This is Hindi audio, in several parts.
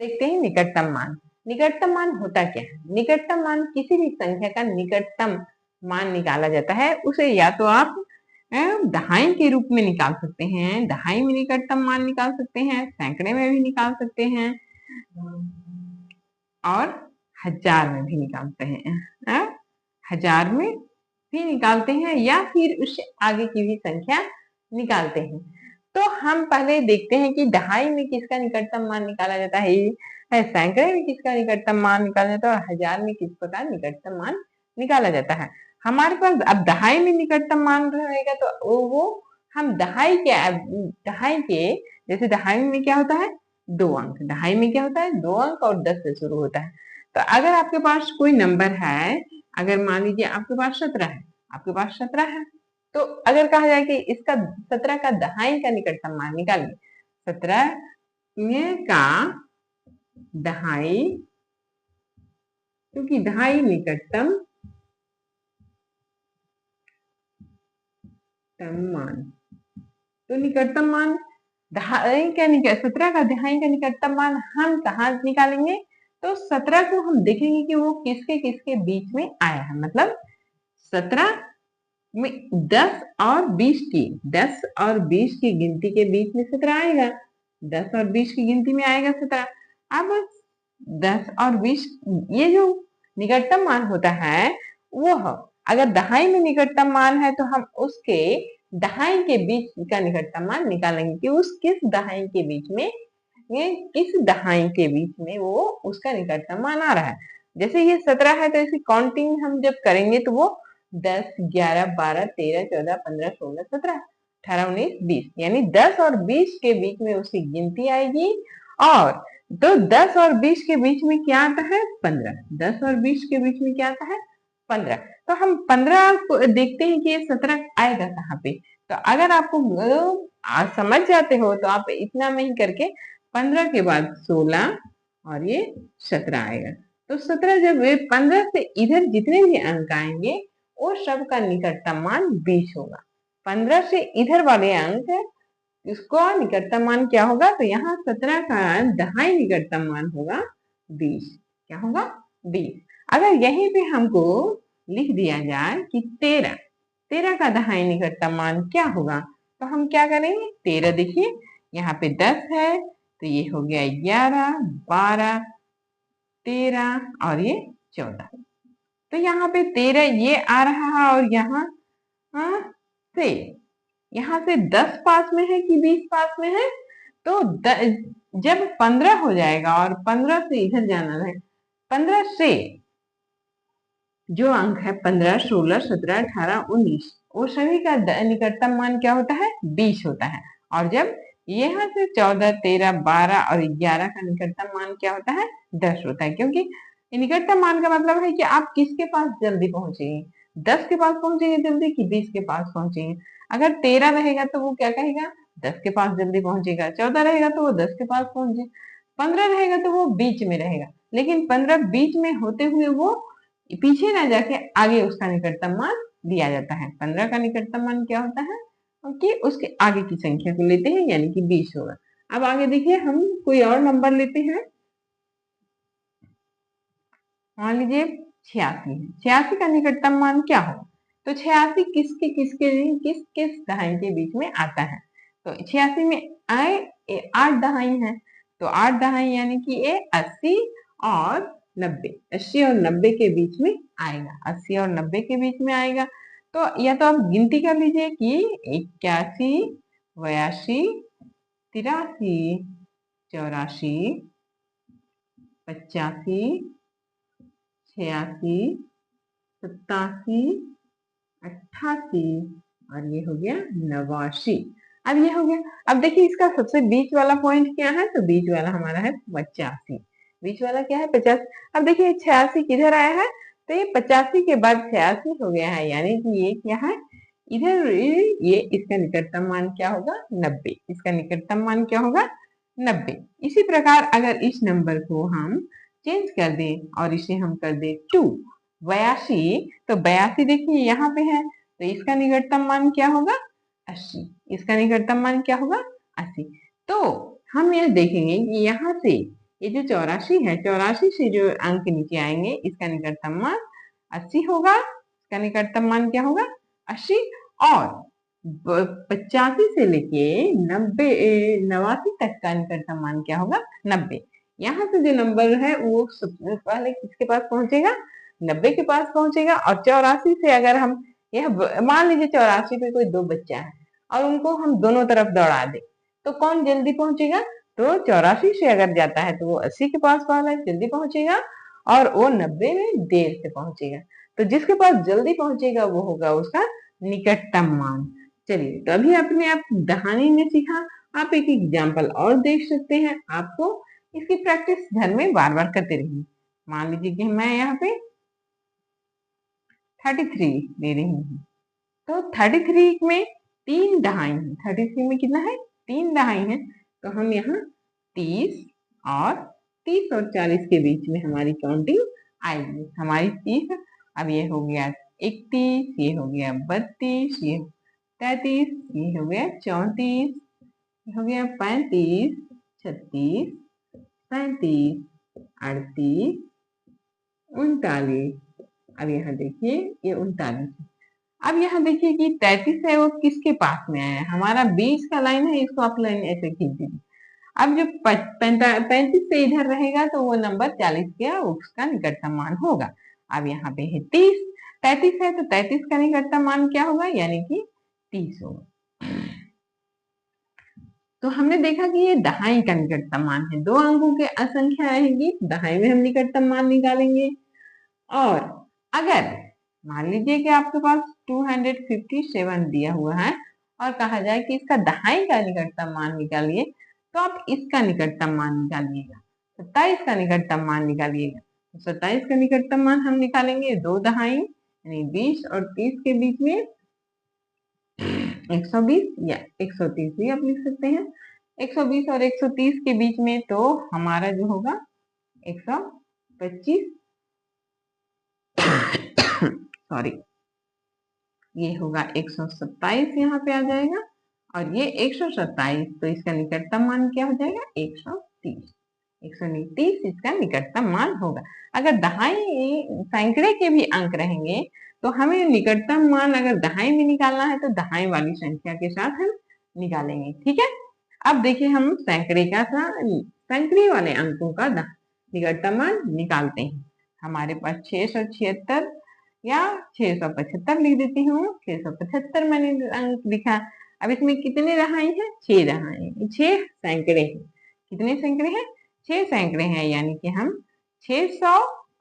देखते हैं निकटतम मान। निकटतम मान होता क्या है? निकटतम मान किसी भी संख्या का निकटतम मान निकाला जाता है। उसे या तो आप दहाई के रूप में निकाल सकते हैं, दहाई में निकटतम मान निकाल सकते हैं, सैकड़े में भी निकाल सकते हैं और हजार में भी निकालते हैं। हजार में भी निकालते हैं या फिर उससे आगे की भी संख्या निकालते हैं। तो हम पहले देखते हैं कि दहाई में किसका निकटतम मान निकाला जाता है, सैकड़े में किसका निकटतम मान निकाला जाता है और हजार में किस प्रकार निकटतम मान निकाला जाता है। हमारे पास अब दहाई में निकटतम मान रहेगा तो वो हम दहाई के जैसे दहाई में क्या होता है 2 अंक, दहाई में क्या होता है 2 अंक और 10 से शुरू होता है। तो अगर आपके पास कोई नंबर है, अगर मान लीजिए आपके पास 17 है, आपके पास 17 है, तो अगर कहा जाए कि इसका 17 का दहाई का निकटतम मान निकालिए, 17 का दहाई, क्योंकि दहाई निकटतम मान, तो निकटतम मान दहाई का 17 का दहाई का निकटतम मान हम कहाँ निकालेंगे? तो 17 को हम देखेंगे कि वो किसके किसके बीच में आया है। मतलब 17 में 10 और 20 की गिनती के बीच में 17 आएगा। 10 और 20 की गिनती में आएगा 17। अब 10 और 20 ये जो निकटतम मान होता है वो अगर दहाई में निकटतम मान है तो हम उसके दहाई के बीच का निकटतम मान निकालेंगे कि उस किस दहाई के बीच में, ये किस दहाई के बीच में वो उसका निकटतम मान आ रहा है। जैसे ये 17 है तो इसी काउंटिंग हम जब करेंगे तो वो 10, 11, 12, 13, 14, 15, 16, 17, 18, 19, 20 यानी 10 और 20 के बीच में उसकी गिनती आएगी। और तो 10 और 20 के बीच में क्या आता है 15, 10 और 20 के बीच में क्या आता है 15। तो हम 15 को देखते हैं कि ये 17 आएगा कहाँ पे। तो अगर आपको समझ जाते हो तो आप इतना में ही करके 15 के बाद 16 और ये 17 आएगा। तो 17 जब 15 से इधर जितने भी अंक आएंगे वो सब का निकटतम मान 20 होगा। 15 से इधर वाले अंक इसको निकटतम मान क्या होगा? तो यहाँ 17 का दहाई निकटतम मान होगा 20। क्या होगा 20। अगर यहीं पे हमको लिख दिया जाए कि 13 का दहाई निकटतम मान क्या होगा, तो हम क्या करेंगे? 13 देखिए यहाँ पे 10 है तो ये हो गया 11, 12, 13 और ये 14। तो यहाँ पे 13 ये आ रहा है और यहाँ से यहाँ से 10 पास में है कि 20 पास में है? तो जब 15 हो जाएगा और 15 से इधर जाना है, 15 से जो अंक है 15, 16, 17, 18, 19 वो सभी का निकटतम मान क्या होता है 20 होता है। और जब यहाँ से 14, 13, 12 और 11 का निकटतम मान क्या होता है 10 होता है। क्योंकि निकटतम मान का मतलब है कि आप किसके पास जल्दी पहुंचेंगे, 10 के पास पहुंचेंगे जल्दी कि 20 के पास पहुंचेंगे। अगर 13 रहेगा तो वो क्या कहेगा 10 के पास जल्दी पहुंचेगा, 14 रहेगा तो वो 10 के पास पहुंचे, 15 रहेगा तो वो बीच में रहेगा। लेकिन 15 बीच में होते हुए वो पीछे ना जाके आगे उसका निकटतम मान दिया जाता है। 15 का निकटतम मान क्या होता है कि उसके आगे की संख्या को लेते हैं यानी कि 20 होगा। अब आगे देखिए हम कोई और नंबर लेते हैं, मान लीजिए 86 है। 86 का निकटतम मान क्या होगा? तो 86 किस किस दहाई के बीच में आता है? तो 86 में आए 8 दहाई है, तो 8 दहाई यानी कि ये 80 और 90, 80 और 90 के बीच में आएगा, 80 और 90 के बीच में आएगा। तो या तो आप गिनती कर लीजिए कि 81, 82, 83, 84, 85, 86, 87, 88 और ये हो गया 89। अब ये हो गया। अब देखिए इसका सबसे बीच वाला पॉइंट क्या है? तो बीच वाला हमारा है 85। बीच वाला क्या है 50। अब देखिए 86 किधर आया है? तो ये 85 के बाद 86 हो गया है, यानी कि ये क्या है इधर, ये इसका निकटतम मान क्या होगा 90। इसका निकटतम मान क्या होगा 90। इसी प्रकार अगर इस नंबर को हम चेंज कर दे और इसे हम कर दे 2, 82, तो 82 देखिए यहाँ पे है तो इसका निकटतम मान क्या होगा 80। इसका निकटतम मान क्या होगा 80। तो हम यह देखेंगे कि यहाँ से ये जो 84 है, 84 से जो अंक नीचे आएंगे इसका निकटतम मान 80 होगा। इसका निकटतम मान क्या होगा? 80। और 85 से लेके 89 तक का निकटतम मान क्या होगा? 90। यहाँ से जो नंबर है वो सबसे पहले किसके पास पहुंचेगा? 90 के पास पहुंचेगा। और 84 से अगर हम यह मान लीजिए 84 पे कोई 2 बच्चा है और उनको हम दोनों तरफ दौड़ा दे तो कौन जल्दी पहुंचेगा? तो 84 से अगर जाता है तो वो 80 के पास वाला जल्दी पहुंचेगा और वो 90 में देर से पहुंचेगा। तो जिसके पास जल्दी पहुंचेगा वो होगा उसका निकटतम मान। चलिए, तो अभी आपने आप दहानी में सीखा। आप एक एग्जाम्पल और देख सकते हैं। आपको इसकी प्रैक्टिस घर में बार बार करते रहिए। मान लीजिए कि मैं यहाँ पे 33 ले रही हूँ, तो 33 में 3 दहाई है। 33 में कितना है? 3 दहाई है। तो हम यहाँ 30 और 40 के बीच में हमारी काउंटिंग आएगी। हमारी 30, अब ये हो गया 31, ये हो गया 32, ये 33, ये हो गया 34, ये हो गया 35, 36, 37, 38, 39। अब यहाँ देखिए ये 39। अब यहाँ देखिए कि 33 है वो किसके पास में आया है? हमारा 20 का लाइन है, इसको आप लाइन ऐसे खींच दीजिए। अब जो 35 से इधर रहेगा तो वो नंबर 40 का उसका निकटतम मान होगा। अब यहाँ पे है 30, 33 है तो 33 का निकटतम मान क्या होगा? यानी कि 30 होगा। तो हमने देखा कि ये दहाई का निकटतम मान है। 2 अंकों के असंख्या रहेगी, दहाई में हम निकटतम मान निकालेंगे। और अगर मान लीजिए कि आपके पास 257 दिया हुआ है और कहा जाए कि इसका दहाई का निकटतम मान निकालिए, तो आप इसका निकटतम मान निकालिएगा। 27 का निकटतम मान निकालिएगा। तो 27 का निकटतम मान हम निकालेंगे 2 दहाई यानी 20 और 30 के बीच में 120 या 130 भी आप लिख सकते हैं। 120 और 130 के बीच में तो हमारा जो होगा 125 सॉरी, ये होगा 127 यहाँ पे आ जाएगा और ये 127। तो इसका निकटतम मान क्या हो जाएगा? 130। 130 इसका निकटतम मान होगा। अगर दहाई सैकड़े के भी अंक रहेंगे तो हमें निकटतम मान अगर दहाई में निकालना है तो दहाई वाली संख्या के साथ हम निकालेंगे। ठीक है, अब देखिए हम सैकड़े वाले अंकों का निकटतम मान निकालते हैं। हमारे पास 676 या 675 लिख देती हूँ। 675 मैंने अंक लिखा। अब इसमें कितने दहाई हैं? 6 दहाई, 6 सैकड़े हैं। कितने सैकड़े हैं? 6 सैकड़े हैं, यानी कि हम 600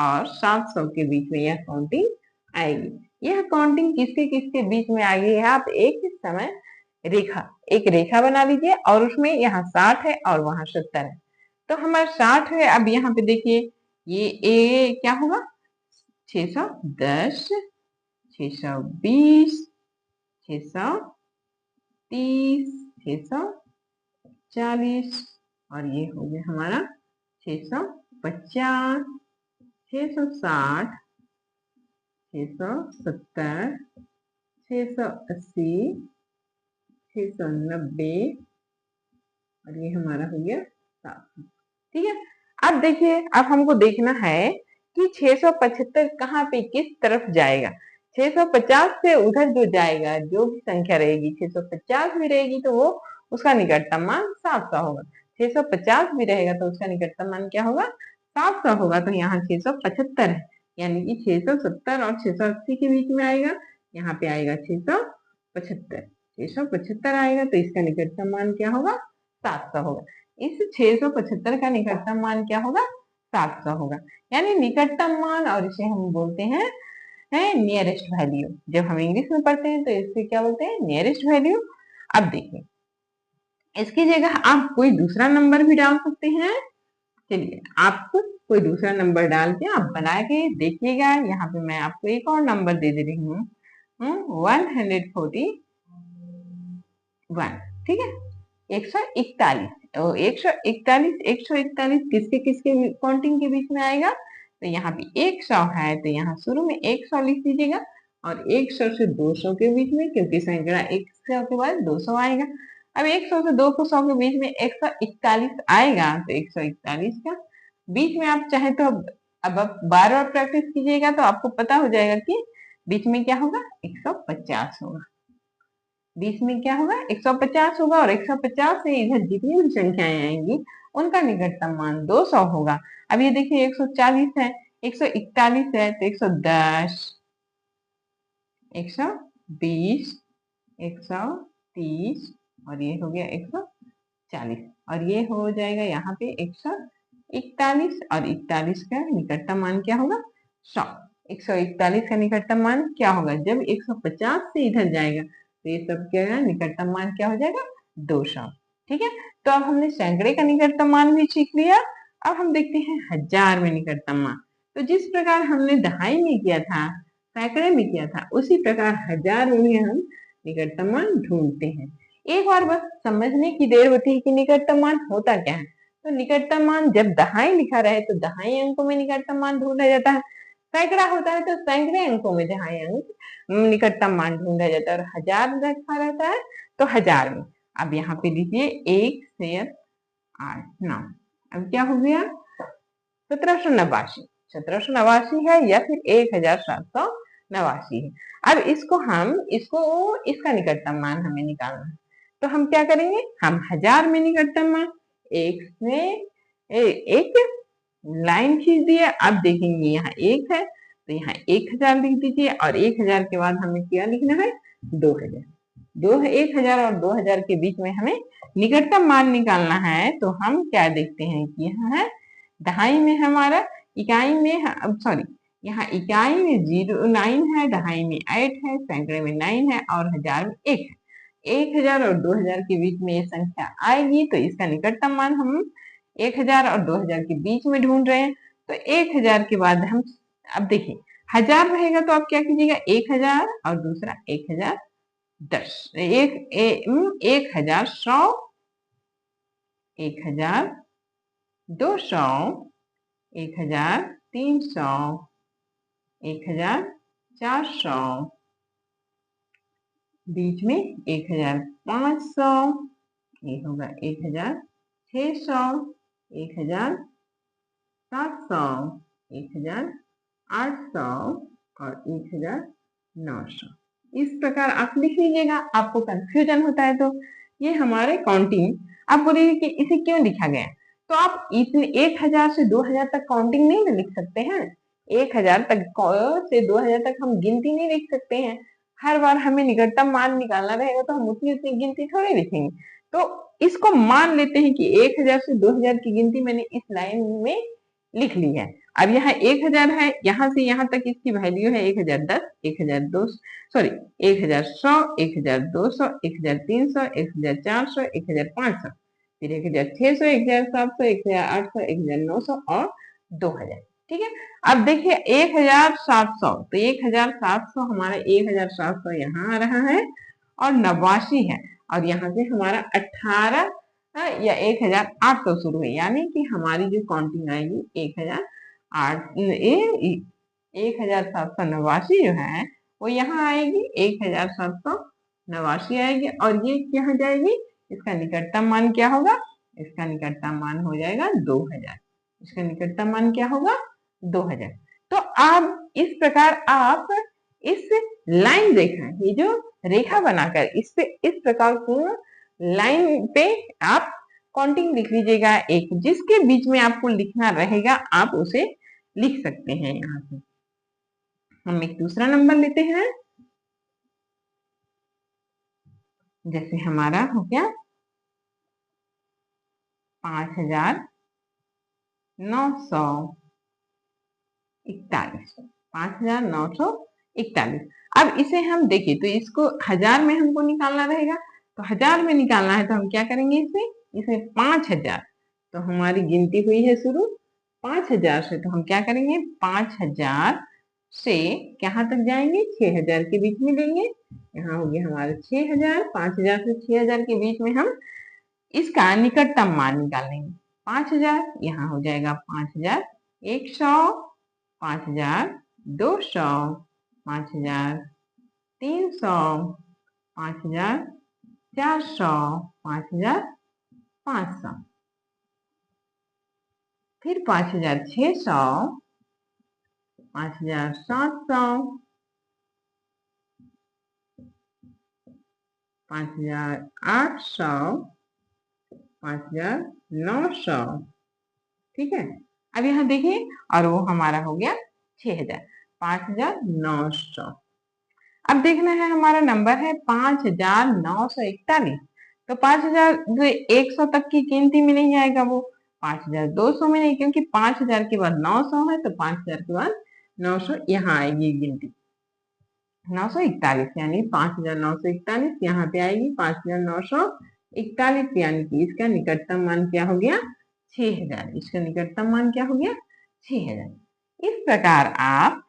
और 700 के बीच में यह काउंटिंग आएगी। यह काउंटिंग किसके किसके बीच में आएगी है? आप एक समय एक रेखा बना लीजिए और उसमें यहाँ 60 है और वहां 70 है। तो हमारा 60 है। अब यहाँ पे देखिए ये क्या होगा? 610, 620, 630, 640 और ये हो गया हमारा 650, 660, 670, 680, 690 और ये हमारा हो गया 700। ठीक है, अब देखिए अब हमको देखना है कि 675 कहाँ पे किस तरफ जाएगा। 650 से उधर जो जाएगा, जो भी संख्या रहेगी 650 भी रहेगी तो वो उसका निकटतम मान 700 होगा। 650 भी रहेगा तो उसका निकटतम मान क्या होगा? 700 होगा। तो यहाँ 675 है, यानी कि 670 और 680 के बीच में आएगा। यहाँ पे आएगा 675, 675 आएगा तो इसका निकटतम मान क्या होगा? 700 होगा। इस 675 का निकटतम मान क्या होगा? 700 होगा। यानी निकटतम मान, और इसे हम बोलते हैं नियरेस्ट वैल्यू। जब हम इंग्लिश में पढ़ते हैं तो इसे क्या बोलते हैं? Nearest value. अब देखिए इसकी जगह आप कोई दूसरा नंबर भी डाल सकते हैं। चलिए आप कोई दूसरा नंबर डाल के आप बना के देखिएगा। यहाँ पे मैं आपको एक और नंबर दे दे रही हूँ 141। ठीक है, 141। तो 141 किसके किसके काउंटिंग के बीच में आएगा? तो यहाँ पे 100 है तो यहाँ शुरू में 100 लिख दीजिएगा और 100 से 200 के बीच में, क्योंकि सैकड़ा 100 के बाद 200 आएगा। अब 100 से 200 के बीच में 141 आएगा, तो 141 का बीच में आप चाहे तो अब आप बार बार प्रैक्टिस कीजिएगा तो आपको पता हो जाएगा कि बीच में क्या होगा, 150 होगा। बीच में क्या होगा, 150 होगा, और 150 से इधर जितनी भी संख्याएं आएंगी उनका निकटतम मान 200 होगा। अब ये देखिए 140 है, 141 है, तो 110, 120, 130, और ये हो गया 140, और ये हो जाएगा यहाँ पे 141, और 41 का निकटतम मान क्या होगा, 100। 141 का निकटतम मान क्या होगा, जब 150 से इधर जाएगा तो ये सब क्या है, निकटतम मान क्या हो जाएगा, 200। ठीक है, तो अब हमने सैकड़े का निकटतम मान भी सीख लिया। अब हम देखते हैं हजार में निकटतम मान। तो जिस प्रकार हमने दहाई में किया था, सैकड़े में किया था, उसी प्रकार हजार में भी हम निकटतम मान ढूंढते हैं। एक बार बस समझने की देर होती है कि निकटतम मान होता क्या है। तो निकटतम मान जब दहाई लिखा रहे तो दहाई अंकों में निकटतम मान ढूंढा जाता है, सैकड़ा होता है तो सैकड़े अंकों में दहाई अंक निकटतम मान ढूंढा जाता है, और हजार रखा रहता है तो हजार में। अब यहाँ पे लीजिए 1 से 8 9, अब क्या हो गया, 1789। 1789 है या फिर 1789 है। अब इसका निकटतम मान हमें निकालना है, तो हम क्या करेंगे, हम हजार में निकटतम मान एक से एक लाइन खींच दिए। अब देखेंगे यहाँ एक है तो यहाँ 1000 लिख दीजिए, और 1000 के बाद हमें क्या लिखना है, 2000। 1000 और 2000 के बीच में हमें निकटतम मान निकालना है। तो हम क्या देखते हैं कि यहाँ है दहाई में हमारा, इकाई में सॉरी, यहाँ इकाई में 9 है, दहाई में 8 है, सैकड़े में 9 है, और हजार में 1 है। 1000 और 2000 के बीच में ये संख्या आएगी तो इसका निकटतम मान हम 1000 और 2000 के बीच में ढूंढ रहे हैं। तो 1000 के बाद हम, अब देखिए हजार रहेगा तो आप क्या कीजिएगा, 1000 और दूसरा 1010, 1100, 1200, 1300, 1400, बीच में 1500, ये होगा 1600, 1700, 1800 और 1900। इस प्रकार आप लिख लीजिएगा। आपको कंफ्यूजन होता है तो ये हमारे काउंटिंग, आप बोलेंगे कि इसे क्यों लिखा गया, तो आप इतने 1000 से 2000 तक काउंटिंग नहीं लिख सकते हैं। 1000 तक से 2000 तक हम गिनती नहीं लिख सकते हैं। हर बार हमें निकटतम मान निकालना रहेगा तो हम उतनी उतनी गिनती थोड़ी लिखेंगे। तो इसको मान लेते हैं कि 1000 से 2000 की गिनती मैंने इस लाइन में लिख ली है। अब यहाँ 1000 है, यहाँ से यहाँ तक इसकी वैल्यू है 1010, 1002, सॉरी 1100, 1200, 1300, 1400, 1500, फिर 1600, 1700, 1800, 1900 और 2000। ठीक है, अब देखिए 1700, तो 1700 हमारा 1700 यहाँ आ रहा है और 89 है, और यहाँ से हमारा 18 या 1800 शुरू है, यानी कि हमारी जो काउंटिंग आएगी 1789 जो है वो यहाँ आएगी, 1789 आएगी, और ये यहाँ जाएगी। इसका निकटतम मान क्या होगा, इसका निकटतम मान हो जाएगा 2000। इसका निकटतम मान क्या होगा, 2000। तो आप इस प्रकार आप इस लाइन रेखा, ये जो रेखा बनाकर इस पे इस प्रकार को लाइन पे आप काउंटिंग लिख लीजिएगा। एक जिसके बीच में आपको लिखना रहेगा आप उसे लिख सकते हैं। यहाँ से हम एक दूसरा नंबर लेते हैं, जैसे हमारा हो गया 5941, 5941। अब इसे हम देखें तो इसको हजार में हमको निकालना रहेगा, तो हजार में निकालना है तो हम क्या करेंगे, इसमें 5000, तो हमारी गिनती हुई है शुरू 5000 से, तो हम क्या करेंगे 5000 से कहाँ तक जाएंगे, 6000 के बीच में लेंगे। यहाँ हो गया हमारा 6000, 5000 से 6000 के बीच में हम इसका निकटतम मान निकालेंगे। 5000 यहाँ हो जाएगा 5100, 5200, 5300, 5400, 400, 5500, फिर 5600, 5700, 5800, 5900। ठीक है, अब यहाँ देखिए, और वो हमारा हो गया 6000, 5900। अब देखना है, हमारा नंबर है 5941, तो 5100 तक की गिनती में नहीं आएगा वो, 5200 में नहीं, क्योंकि 5000 के बाद 900 है, तो 5000 के बाद 900 यहाँ आएगी गिनती, 941, यानी 5941 यहाँ पे आएगी, 5941, यानी कि इसका निकटतम मान क्या हो गया, 6000। इसका निकटतम मान क्या हो गया, 6000। इस प्रकार आप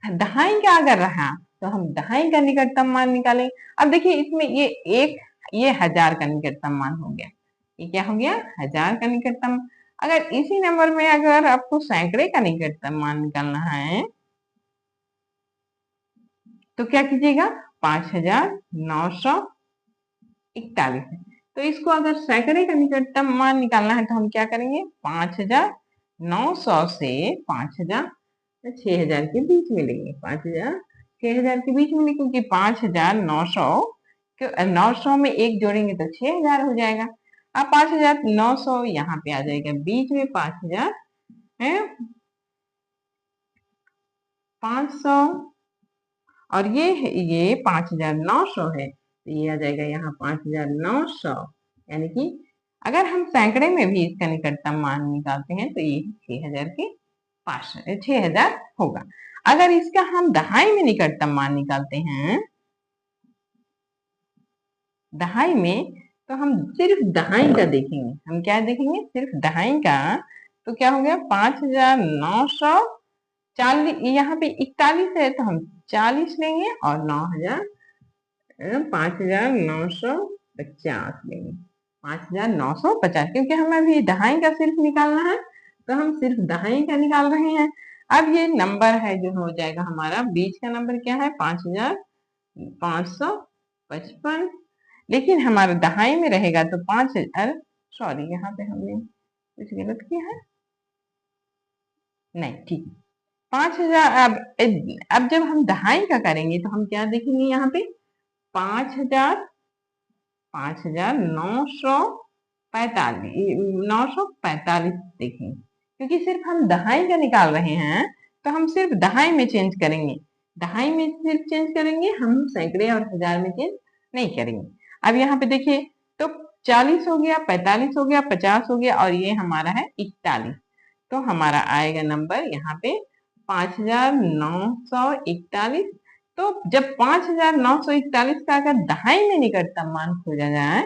दहाई का अगर रहा तो हम दहाई का निकटतम मान निकालें। अब देखिए, इसमें ये 1000 का निकटतम मान हो गया, ये क्या हो गया, 1000 का निकटतम। अगर इसी नंबर में अगर आपको सैकड़े का निकटतम मान निकालना है तो क्या कीजिएगा, 5941 है, तो इसको अगर सैकड़े का निकटतम मान निकालना है तो हम क्या करेंगे, 5900 से 5000 6000 के बीच में लेंगे, 5000 6000 के बीच में लेंगे, क्योंकि 5900 में एक जोड़ेंगे तो 6000 हो जाएगा। अब 5900 यहाँ पे आ जाएगा बीच में, 5000 है 500, और ये 5900 है, तो ये आ जाएगा यहाँ 5900, यानी कि अगर हम सैकड़े में भी इसका निकटतम मान निकालते हैं तो ये 6000 के पास 6000 होगा। अगर इसका हम दहाई में निकटतम मान निकालते हैं, दहाई में, तो हम सिर्फ दहाई का देखेंगे, हम क्या देखेंगे, सिर्फ दहाई का, तो क्या हो गया, 5940, यहाँ पे 41 है तो हम 40 लेंगे, और 5950 लेंगे, 5950, क्योंकि हमें अभी दहाई का सिर्फ निकालना है, तो हम सिर्फ दहाई का निकाल रहे हैं। अब ये नंबर है जो हो जाएगा हमारा, बीच का नंबर क्या है, 5555, लेकिन हमारा दहाई में रहेगा तो 5000, सॉरी यहाँ पे हमने कुछ गलत किया है, नहीं ठीक है, 5000। अब जब हम दहाई का करेंगे तो हम क्या देखेंगे, यहाँ पे 5000, 945 देखेंगे, क्योंकि सिर्फ हम दहाई का निकाल रहे हैं, तो हम सिर्फ दहाई में चेंज करेंगे, दहाई में सिर्फ चेंज करेंगे, हम सैकड़े और हजार में चेंज नहीं करेंगे। अब यहाँ पे देखिए, तो 40 हो गया, 45 हो गया, 50 हो गया, और ये हमारा है 41, तो हमारा आएगा नंबर यहाँ पे 5941। तो जब 5941 का अगर दहाई में निकटतम मान खोजा जाए